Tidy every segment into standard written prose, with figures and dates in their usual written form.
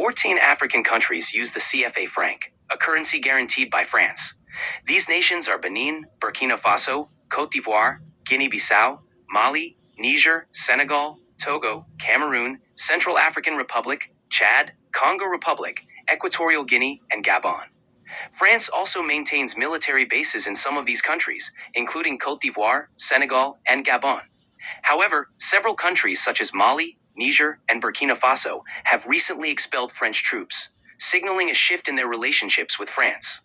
14 African countries use the CFA franc, a currency guaranteed by France. These nations are Benin, Burkina Faso, Côte d'Ivoire, Guinea-Bissau, Mali, Niger, Senegal, Togo, Cameroon, Central African Republic, Chad, Congo Republic, Equatorial Guinea, and Gabon. France also maintains military bases in some of these countries, including Côte d'Ivoire, Senegal, and Gabon. However, several countries such as Mali, Niger, and Burkina Faso have recently expelled French troops, signaling a shift in their relationships with France.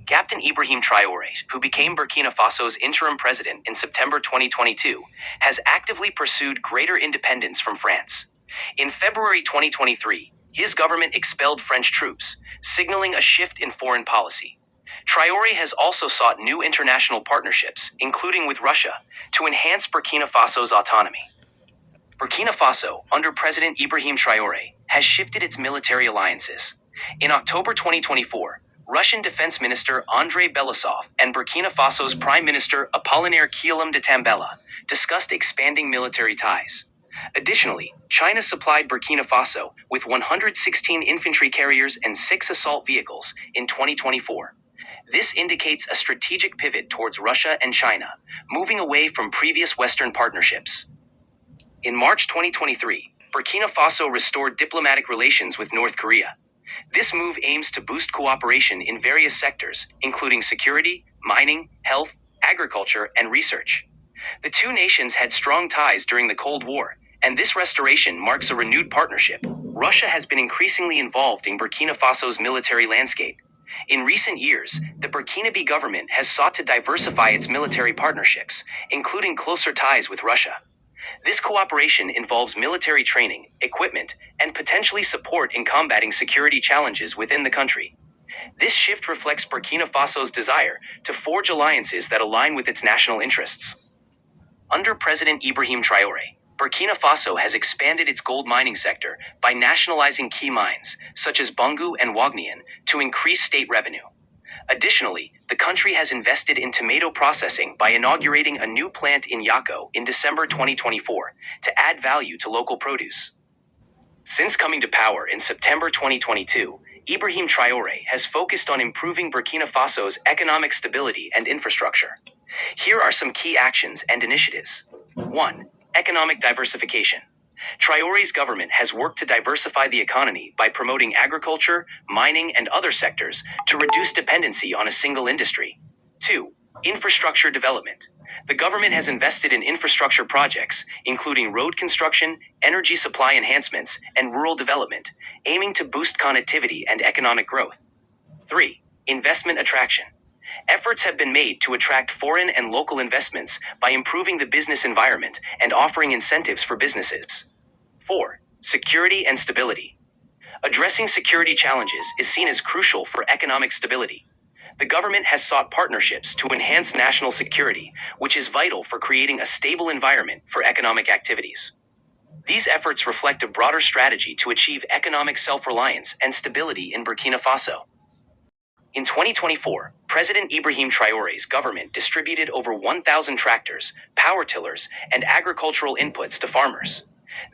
Captain Ibrahim Traore, who became Burkina Faso's interim president in September 2022, has actively pursued greater independence from France. In February 2023, his government expelled French troops, signaling a shift in foreign policy. Traore has also sought new international partnerships, including with Russia, to enhance Burkina Faso's autonomy. Burkina Faso, under President Ibrahim Traore, has shifted its military alliances. In October 2024, Russian Defense Minister Andrei Belousov and Burkina Faso's Prime Minister Apollinaire Guillaume de Tambela discussed expanding military ties. Additionally, China supplied Burkina Faso with 116 infantry carriers and 6 assault vehicles in 2024. This indicates a strategic pivot towards Russia and China, moving away from previous Western partnerships. In March 2023, Burkina Faso restored diplomatic relations with North Korea. This move aims to boost cooperation in various sectors, including security, mining, health, agriculture, and research. The two nations had strong ties during the Cold War, and this restoration marks a renewed partnership. Russia has been increasingly involved in Burkina Faso's military landscape. In recent years, the Burkinabe government has sought to diversify its military partnerships, including closer ties with Russia. This cooperation involves military training, equipment, and potentially support in combating security challenges within the country. This shift reflects Burkina Faso's desire to forge alliances that align with its national interests. Under President Ibrahim Traore, Burkina Faso has expanded its gold mining sector by nationalizing key mines, such as Boungou and Wagnian, to increase state revenue. Additionally, the country has invested in tomato processing by inaugurating a new plant in Yako in December 2024 to add value to local produce. Since coming to power in September 2022, Ibrahim Traore has focused on improving Burkina Faso's economic stability and infrastructure. Here are some key actions and initiatives. 1. Economic diversification. Traore's government has worked to diversify the economy by promoting agriculture, mining, and other sectors to reduce dependency on a single industry. 2. Infrastructure development. The government has invested in infrastructure projects, including road construction, energy supply enhancements, and rural development, aiming to boost connectivity and economic growth. 3. Investment attraction. Efforts have been made to attract foreign and local investments by improving the business environment and offering incentives for businesses. 4. Security and stability. Addressing security challenges is seen as crucial for economic stability. The government has sought partnerships to enhance national security, which is vital for creating a stable environment for economic activities. These efforts reflect a broader strategy to achieve economic self-reliance and stability in Burkina Faso. In 2024, President Ibrahim Traore's government distributed over 1,000 tractors, power tillers, and agricultural inputs to farmers.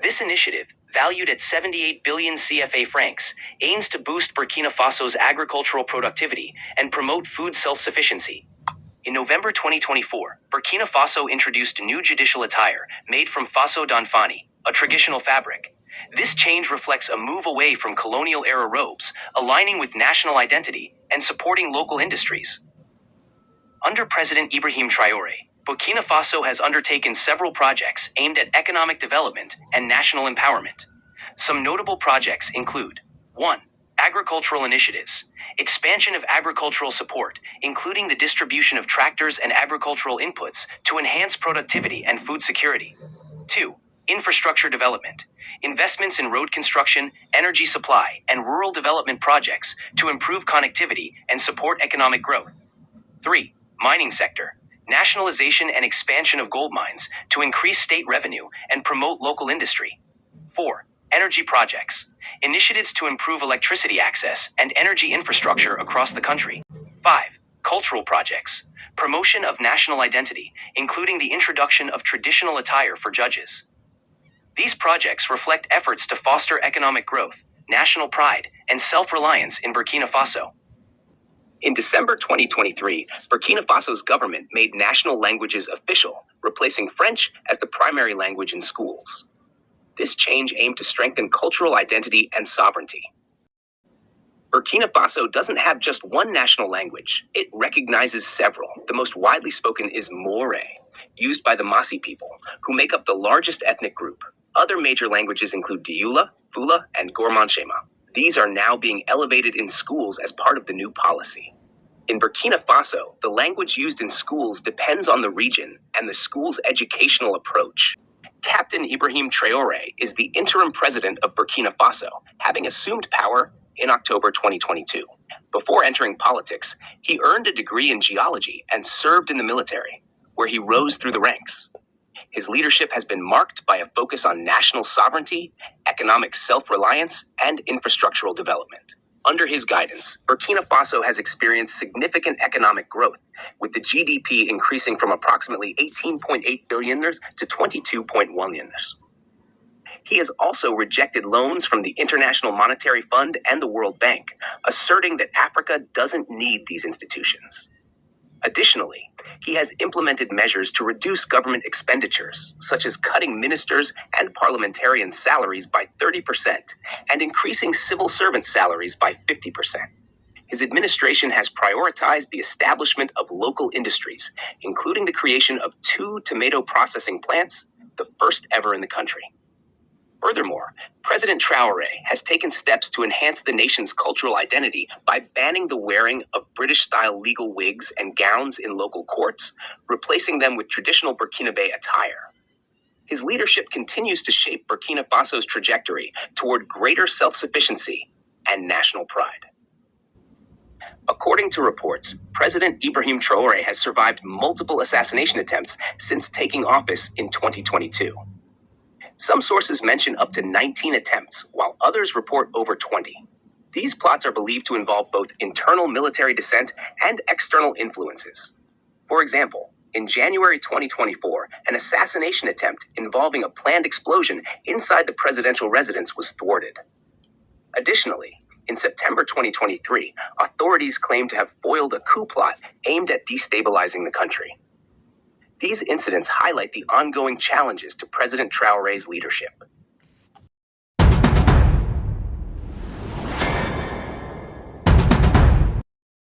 This initiative, valued at 78 billion CFA francs, aims to boost Burkina Faso's agricultural productivity and promote food self-sufficiency. In November 2024, Burkina Faso introduced new judicial attire made from Faso d'Anfani, a traditional fabric. This change reflects a move away from colonial-era robes, aligning with national identity and supporting local industries. Under President Ibrahim Traore, Burkina Faso has undertaken several projects aimed at economic development and national empowerment. Some notable projects include 1. Agricultural initiatives. Expansion of agricultural support, including the distribution of tractors and agricultural inputs to enhance productivity and food security. 2. Infrastructure development. Investments in road construction, energy supply, and rural development projects to improve connectivity and support economic growth. 3. Mining sector. Nationalization and expansion of gold mines to increase state revenue and promote local industry. 4. Energy projects. Initiatives to improve electricity access and energy infrastructure across the country. 5. Cultural projects. Promotion of national identity, including the introduction of traditional attire for judges. These projects reflect efforts to foster economic growth, national pride, and self-reliance in Burkina Faso. In December 2023, Burkina Faso's government made national languages official, replacing French as the primary language in schools. This change aimed to strengthen cultural identity and sovereignty. Burkina Faso doesn't have just one national language. It recognizes several. The most widely spoken is Maure, used by the Masi people, who make up the largest ethnic group. Other major languages include Dioula, Fula, and Gourmandchema. These are now being elevated in schools as part of the new policy. In Burkina Faso, the language used in schools depends on the region and the school's educational approach. Captain Ibrahim Traore is the interim president of Burkina Faso, having assumed power in October 2022. Before entering politics, he earned a degree in geology and served in the military, where he rose through the ranks. His leadership has been marked by a focus on national sovereignty, economic self-reliance, and infrastructural development. Under his guidance, Burkina Faso has experienced significant economic growth, with the GDP increasing from approximately 18.8 billion to 22.1 billion. He has also rejected loans from the International Monetary Fund and the World Bank, asserting that Africa doesn't need these institutions. Additionally, he has implemented measures to reduce government expenditures, such as cutting ministers' and parliamentarians' salaries by 30% and increasing civil servants' salaries by 50%. His administration has prioritized the establishment of local industries, including the creation of 2 tomato processing plants, the first ever in the country. Furthermore, President Traore has taken steps to enhance the nation's cultural identity by banning the wearing of British-style legal wigs and gowns in local courts, replacing them with traditional Burkinabe attire. His leadership continues to shape Burkina Faso's trajectory toward greater self-sufficiency and national pride. According to reports, President Ibrahim Traore has survived multiple assassination attempts since taking office in 2022. Some sources mention up to 19 attempts, while others report over 20. These plots are believed to involve both internal military dissent and external influences. For example, in January 2024, an assassination attempt involving a planned explosion inside the presidential residence was thwarted. Additionally, in September 2023, authorities claimed to have foiled a coup plot aimed at destabilizing the country. These incidents highlight the ongoing challenges to President Traore's leadership.